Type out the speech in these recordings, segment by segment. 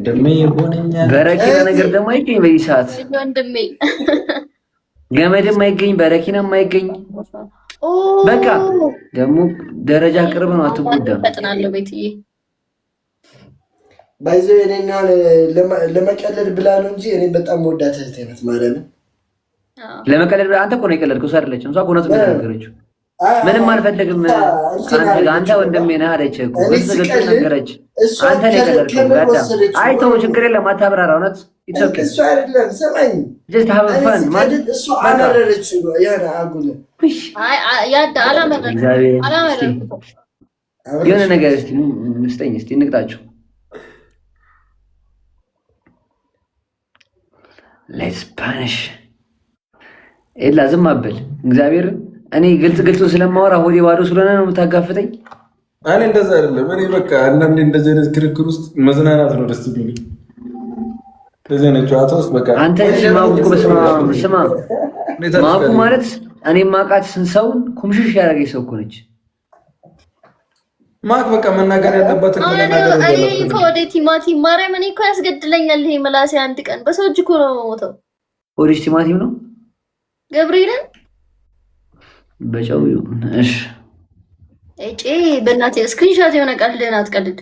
ወንድሜ ይሆነኛል። በረኪና ነገር ደግሞ አይገኝ በዚህ ሰዓት ወንድሜ ገመድም አይገኝ በረኪናም አይገኝ። በቃ ደግሞ ደረጃ ቅርብ ነው። አትጎዳም። ፈጥናለሁ ቤትዬ ባይዘው እኔና ለመቀለድ ብላ ነው እንጂ እኔ በጣም ወዳት እህቴ ናት ማለት ነው። ለመቀለድ ብላ አንተ እኮ ነው የቀለድከው። እሷ አይደለችም። እሷ እኮ ነው የተናገረችው። ምንም አልፈልግም አንተ ወንድሜ ነህ አለች እኮ ግልጽ ነገረች። አንተ ነው የቀለድከው። ጋዳ አይተው ችግር የለም አታብራራ። እውነት ይተከ እሱ አይደለም ሰማኝ just have fun ማለት እሱ አላረረች ያና አጉል ያዳ አላመረረ የሆነ ነገር እስቲ ምስጠኝ እስቲ እንቅጣቸው። ሌትስ ፓኒሽ ኤላ ዝም አበል እግዚአብሔር። እኔ ግልጽ ስለማወራ ሆዴ ባዶ ስለሆነ ነው የምታጋፍጠኝ። እኔ እንደዛ አይደለም። እኔ በቃ አንዳንዴ እንደዚህ አይነት ክርክር ውስጥ መዝናናት ነው ደስ የሚለኝ። ከዚህ አይነት ጨዋታ ውስጥ በቃ አንተ ስማ ማኩ ማለት እኔ ማቃት ሰውን ኩምሽሽ ያደረገኝ ሰው እኮ ነች። ማክ በቃ መናገር ያለባት እኮ ለናገር ነው። እኔ እኮ ወደ ቲማቲም ማርያም እኔ እኮ ያስገድለኛል ይሄ ምላሴ። አንድ ቀን በሰው እጅ እኮ ነው የምሞተው። ወዲሽ ቲማቲም ነው ገብርኤልን በጨው ይሁን። እሺ እጪ በእናትህ ስክሪንሾት የሆነ ቀልድህን አትቀልድ።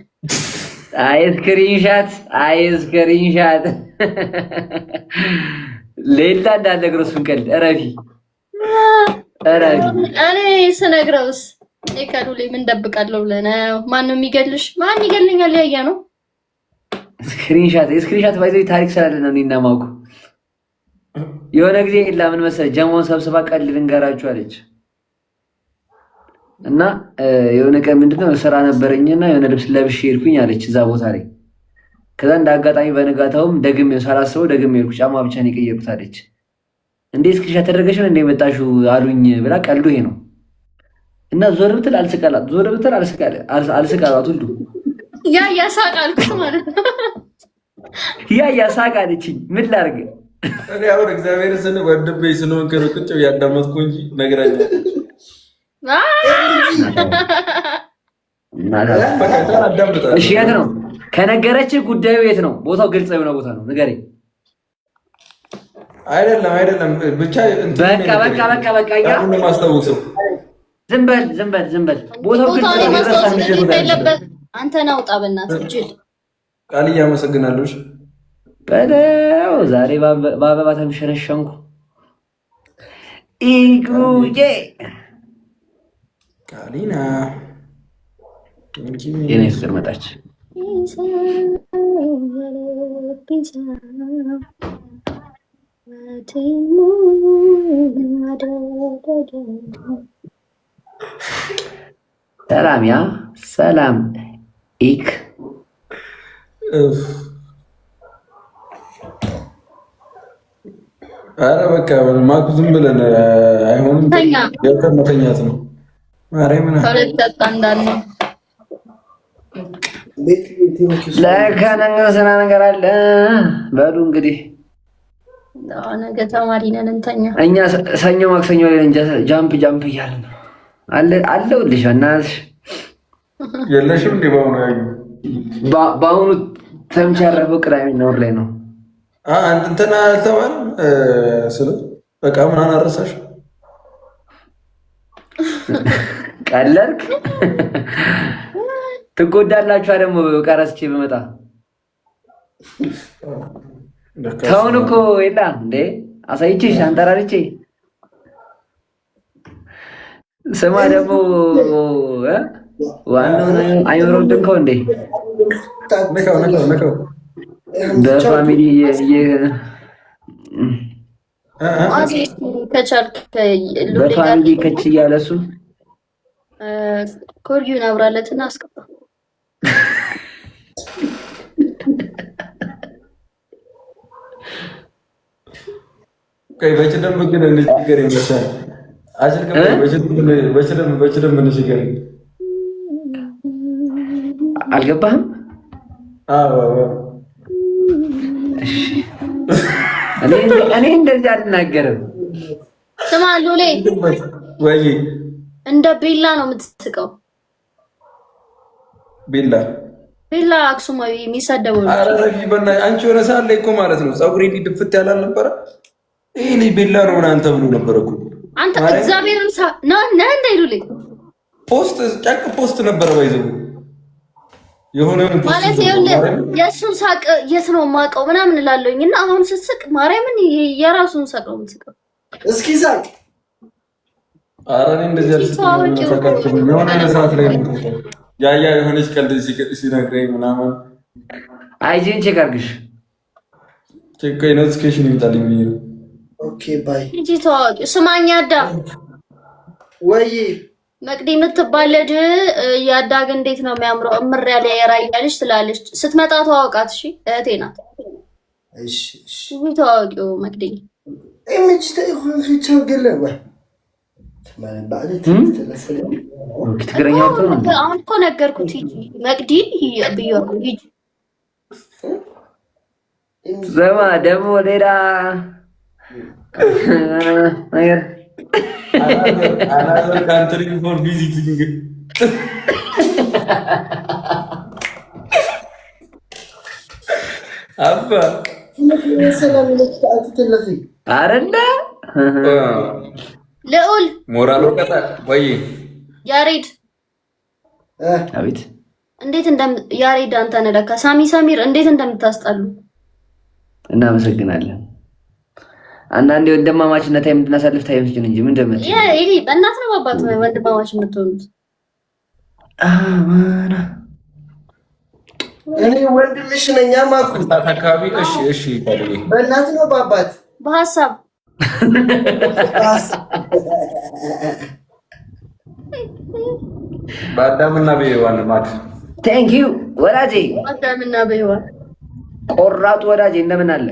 አይ ስክሪንሾት ሌላ እንዳልነግረው እሱን ቀልድ እረፊ። እኔ ስነግረውስ እኔ ከዱሌ ምን ደብቃለሁ ብለህ ነው? ማን ነው የሚገልሽ? ማን ይገልኛል? ያያ ነው ስክሪንሾት ባይዘው ታሪክ ስላለ ነው። እኔና ማውቁ የሆነ ጊዜ ኢላ ምን መሰለህ ጀማውን ሰብስባ ቀልድ ልንገራችሁ አለች እና የሆነ ቀን ምንድነው ስራ ነበረኝና የሆነ ልብስ ለብሼ ሄድኩኝ አለች እዛ ቦታ ላይ። ከዛ እንደ አጋጣሚ በነጋታውም ደግሜው ሳላስበው ደግሜው ሄድኩ። ጫማ ብቻ ነው የቀየርኩት አለች። እንዴ ስክሪንሾት ተደረገሽ ነው እንዴ መጣሽው አሉኝ ብላ ቀልዱ ይሄ ነው። እና ዞር ብትል አልስቃላት ሁሉ ያ ያሳቃልኩት ማለት ነው። ያ ያሳቃለችኝ ምን ላድርግ እኔ አሁን እግዚአብሔር ስለ ወንድሜ ስለሆንክ ቁጭ ያዳመጥኩ እንጂ ነግራኛለች። እሺ የት ነው ከነገረች ጉዳዩ የት ነው? ቦታው ግልጽ የሆነ ቦታ ነው ንገረኝ። አይደለም ብቻ በቃ አሁን ማስታወሰው ዝም በል ቦታው ግልጽ ነው። አንተ ናውጣ በእናትህ ጅል ቃልዬ አመሰግናለሁ። በለው ዛሬ በአበባ ተምሸነሸንኩ ኢግሩዬ ቃሊና የኔ ፍቅር መጣች። ሰላም ኢክ አረ በቃ ማኩ ዝም ብለን አይሆንም። ገብተን መተኛት ነው። ማርያምን ስራ ነገር አለ በሉ እንግዲህ ነገ ተማሪ ነን እንተኛ። እኛ ሰኞ ማክሰኞ ላይ ጃምፕ እያልን ነው አለሁልሽ። እናትሽ የለሽም እንዴ? በአሁኑ ተምች ያረፈው ቅዳሜና እሑድ ላይ ነው። እንትና አልተባለም ስለ በቃ ምናምን አረሳሽ ቀለድክ ትጎዳላችሁ። ደግሞ ቀረስቼ በመጣ ተውን እኮ የላ እንዴ አሳይቼሽ አንጠራርቼ ስማ ደግሞ ዋናው አይኖረው ድንከው እንዴ ነካው በፋሚሊ በፋሚሊ ከች እያለ እሱ ኮርጊውን አብራለትና አስቀባ። በችደም ግን እንችግር ይመስላል በችደም እንችግር አልገባህም? እኔ እንደዚህ አልናገርም። ስማ ሉሌ ወይ እንደ ቤላ ነው የምትስቀው። ቤላ ቤላ አክሱማዊ የሚሳደበው ነው። ኧረ ረፊ በእናትሽ አንቺ የሆነ ሰዓት ላይ እኮ ማለት ነው ፀጉሬ እንዲህ ድፍት ያለ አልነበረ? ይሄ ልጅ ቤላ ነው ምናምን ተብሎ ነበረ እኮ አንተ እግዚአብሔርን ና እንዳይሉልኝ ፖስት ነበረ ባይዘው የሆነ ማለት የእሱን ሳቅ የት ነው የማውቀው ምናምን እላለሁኝ እና አሁን ስትስቅ ማርያምን የራሱን ሳቅ ነው የምትስቀው። እስኪ ሳቅ። ኧረ እኔ እንደዚህ አልስቅም። የሆነ ሰዓት ላይ ያያ የሆነች ቀልድ ሲነግረኝ ምናምን አይጂን ቼክ አድርግሽ ቼክ ኖቲፊኬሽን ይመጣልኝ ብዬ ነው። ኦኬ ባይ እንጂ ታዋቂ ስማኝ አዳ ወይ መቅዲ የምትባል ልጅ ያዳግ እንዴት ነው የሚያምረው እምር ያለ የራያ ልጅ ትላለች። ስትመጣ ተዋውቃት። እሺ እህቴ ናት። እሺ እሺ ተዋውቂው መቅዲ እምጂ ተይኹን ፍቻገለዋ ትግረኛው ነው። አሁን እኮ ነገርኩት። ሂጂ መቅዲ ብዮ ሂጂ። ዘማ ደግሞ ሌላ ነገር another country for visiting. Abba. ሰላም ለክታአት ተለፊ አረንዳ ልዑል ሞራል ወቀታ ወይ ያሬድ አቤት እንዴት ያሬድ አንተ ነህ ለካ ሳሚ ሳሚር እንዴት እንደምታስጣሉ እናመሰግናለን። አንዳንዴ ወንድማማችነት የምንድናሳልፍ ታይምስኪን እንጂ ምን እንደምት ይሄ በእናት ነው አባት ነው ወንድማማች የምትሆኑት። አማና እኔ ወንድምሽ ነኝ ማኩ አካባቢ እሺ እሺ ታዲያ በእናት ነው በአባት በሐሳብ በአዳምና በሔዋን ማክ ቴንክ ዩ ወዳጄ በአዳምና በሔዋን ቆራጡ ወዳጄ እንደምን አለ?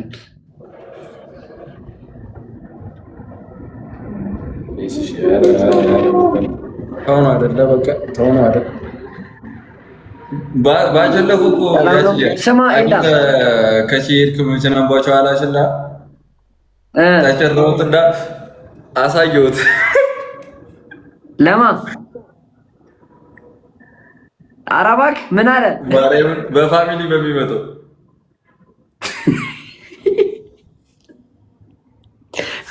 ተው ነው አይደለ? በቃ ተው ነው አይደል? ባጀለኩ እኮ ስማ እንዳ ከሲሄድክ መቼም አንባቸው አላሽላ ተጨረውት እንዳ አሳየሁት። ለማ አራባክ ምን አለ? ማርያምን በፋሚሊ በሚመጣው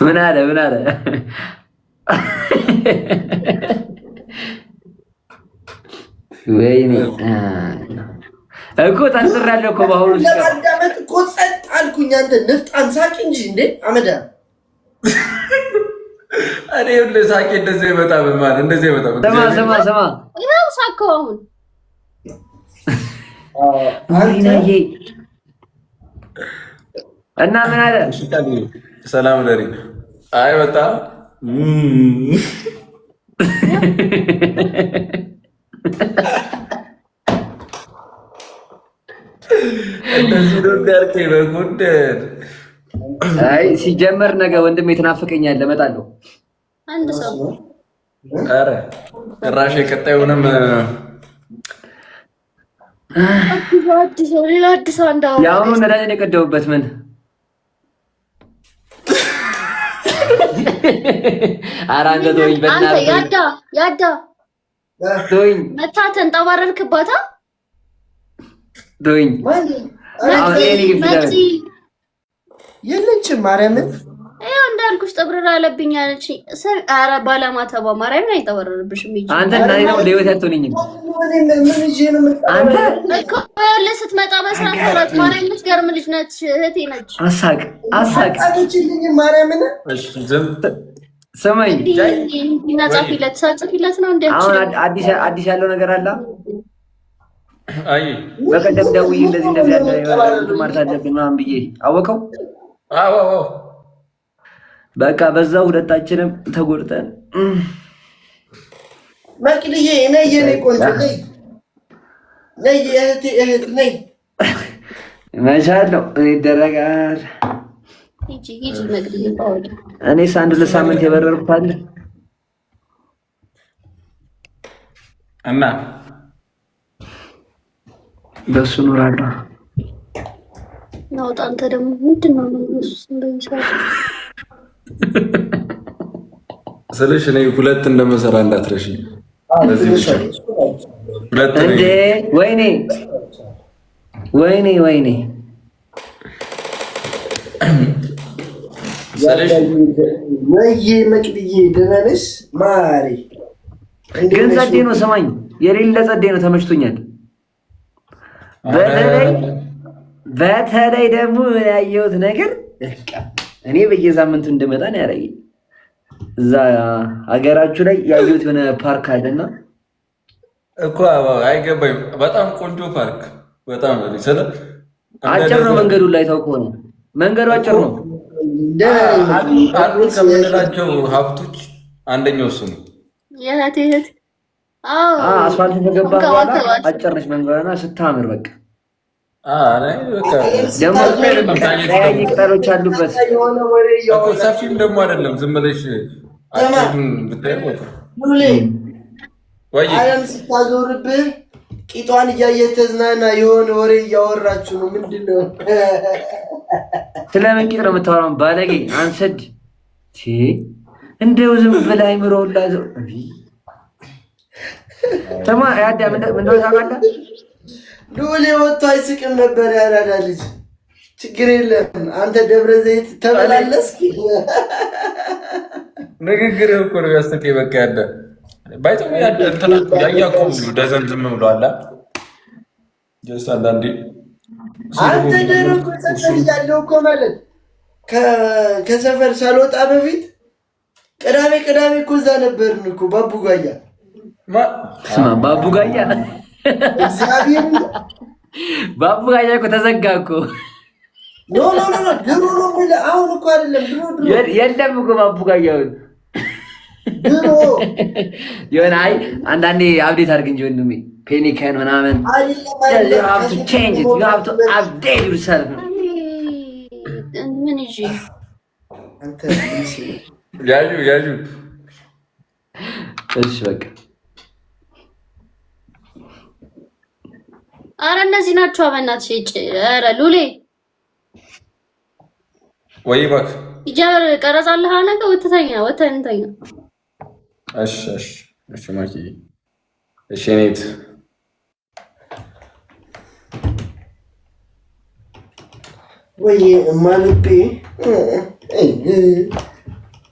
ምን አለ? ወይኔ እኮ ታስራለሁ እኮ ባሁን ለማዳመጥ እኮ ጸጥ አልኩኝ። አንተ ንፍጣን ሳቂ እንጂ እንዴ አመዳ እኔ ሁሌ ሳቂ እንደዚህ ይመጣ በማለት እንደዚህ ይመጣ ሰማ ይኸው ሳቀው አሁን ወይኔ እና ምን አለ? ሰላም ደሪ አይ በጣም እንደዚህ ነው ያልከኝ በጉንደር። አይ ሲጀመር ነገ ወንድም የተናፈቀኛል እመጣለሁ። አንድ ሰው ኧረ ጭራሽ የቀጣዩንም አዲስ አንዳው ያውኑ ነዳጅን የቀደውበት ምን ኧረ አንተ ተወኝ በእናትህ ያዳ ተወኝ መታ ተንጠባረርክባታ ተወኝ የለችም ማርያምን ያው እንዳልኩሽ ጠብረራ አለብኝ አለች። ኧረ ባለማተባ ማርያምን አይጠበረርብሽም። አንተ እናቴ ነው ለህይወት ያትሆነኝም አንተ እኮ ስትመጣ በስራት ወራት ማርያም ልትገርም ልጅ ነች፣ እህቴ ነች። አሳቅ አቃተችልኝ ማርያምን። ስማኝ ጻፊለት ነው እንዴ? አሁን አዲስ ያለው ነገር አለ። አይ በቀደም ደውዬ እንደዚህ ያለ ማለት አለብኝ ምናምን ብዬ አወቀው። አዎ በቃ በዛው ሁለታችንም ተጎድተን መቅድዬ ነይ የኔ ቆንጆ ነይ እህት ነይ መቻል ነው ይደረጋል። ሂጂ መቅድዬ ታወቂ። እኔስ አንድ ለሳምንት የበረርኩት አለ እና በሱ ኑራለሁ ነው። አንተ ደግሞ ምንድን ነው እሱስ እንደሚሰራ ስለሽ እኔ ሁለት እንደመሰራ እንዳትረሺ። ለዚህ ብቻ ሁለት እንዴ ወይኔ ወይኔ ወይኔ ወይ መቅድዬ ደህና ነሽ ማሪ? ግን ጸዴ ነው። ሰማኝ የሌለ ጸዴ ነው። ተመችቶኛል። በተለይ ደግሞ ያየሁት ነገር እኔ በየሳምንቱ እንደመጣ ነው ያደረገኝ። እዛ ሀገራችሁ ላይ ያየሁት የሆነ ፓርክ አለና እኮ አይገባኝም። በጣም ቆንጆ ፓርክ በጣም አጭር ነው መንገዱ ላይ ታውቆ ነው። መንገዱ አጭር ነው። አሉ ከምንላቸው ሀብቶች አንደኛው እሱ ነው። አስፋልት ከገባ በኋላ አጭር ነች መንገዷና ስታምር በቃ ደግሞ ቀያይ ቅጠሎች አሉበት። ሰፊም ደግሞ አይደለም። ዝም ብለሽ አለም ስታዞርብህ ቂጧን እያየህ ተዝናና። የሆነ ወሬ እያወራችሁ ነው። ምንድን ነው? ስለምን ቂጥ ነው የምታወራው? ባለጌ አንሰድ እንደው ዝም ብለህ አይምሮውን ላዘው ተማ ያዳ ምንድነው ታውቃለህ? ሉሌ ወጥቶ አይስቅም ነበር ያራዳ ልጅ። ችግር የለም አንተ ደብረ ዘይት ተመላለስክ። ንግግር እኮ ነው ያስተቀይ በቃ ያዳ ባይተው ያዳ እንትና ያያቆም ደዘን ዝም ብሏል። ጀስት አንዳንዴ አንተ ደረቁ ሰፈር ያለው እኮ ማለት ከሰፈር ሳልወጣ በፊት ቅዳሜ እኮ እዛ ነበርን እኮ ባቡጋያ ስማ ባቡጋያ ባቡጋያ እኮ ተዘጋ እኮ። ኖ ድሮ ነው ብለህ አሁን እኮ አይደለም። ድሮ የለም እኮ ባቡጋያው ድሮ የሆነ አይ አንዳንዴ አብዴት አድርግ እንጂ ወንድሜ ፔኒከን ምናምን you have to change it, you have to update yourself። ምን ይዤ አንተ ያዩ እሺ በቃ አረ እነዚህ ናቸው። በእናትሽ እጭ አረ ሉሌ ወይ ባክ ይጀር ቀረጻለህ አለቀ። ወተንተኛ እሺ ማኪ እሺ ኔት ወይ ማልቤ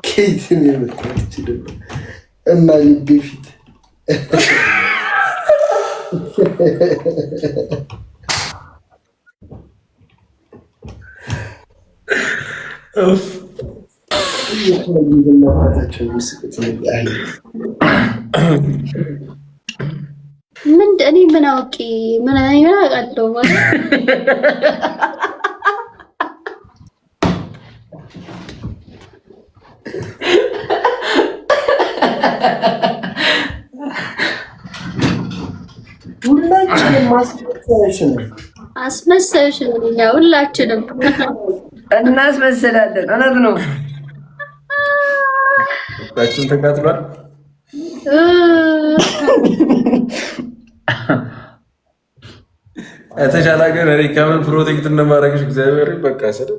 ከይትን የመጣች ደግሞ እማልቤ ፊት እኔ ምን አውቄ ምን አውቃለሁ ማለት ሁላችንም አስመሳዮች ነን እኛ ሁላችንም እናስመስላለን። እውነት ነው። ባችን ተቃጥሏል። የተሻለ ሀገር እኔ ከምን ፕሮቴክት እንደማደርግሽ እግዚአብሔር በቃ ሰደ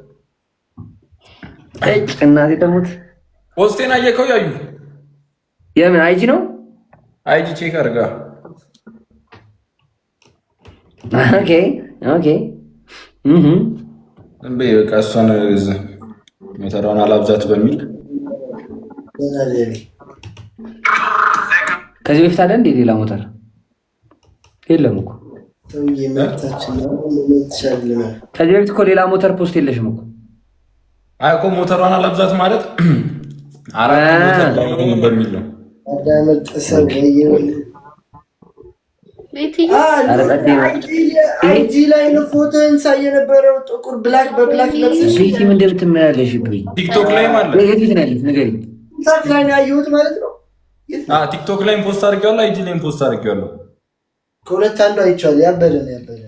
እናቴ ተሙት። ፖስቴን አየከው? ያዩ የምን አይጂ ነው? አይጂ ቼክ አድርጋ። ኦኬ እንዴ በቃ እሷን ሞተሯን አላብዛት በሚል ከዚህ በፊት አለ እንዴ ሌላ ሞተር? የለም እኮ ከዚህ በፊት እኮ ሌላ ሞተር ፖስት የለሽም እኮ። አይ እኮ ሞተሯን አላብዛት ማለት አራት ሞተር በሚል ነው። አይጂ ላይ ነው ፎቶን ሳይ የነበረው ጥቁር ብላክ በብላክ ለብሰሽ ቤቲ ምን እንደምትመላለሽ ብኝ ቲክቶክ ላይ ማለት የት ነው ያለሽ? ንገሪኝ። ቲክቶክ ላይ ነው ያየሁት ማለት ነው። ቲክቶክ ላይ ፖስት አድርጌዋለሁ፣ አይጂ ላይ ፖስት አድርጌዋለሁ። ከሁለት አንዱ አይቼዋለሁ። ያበደ ነው።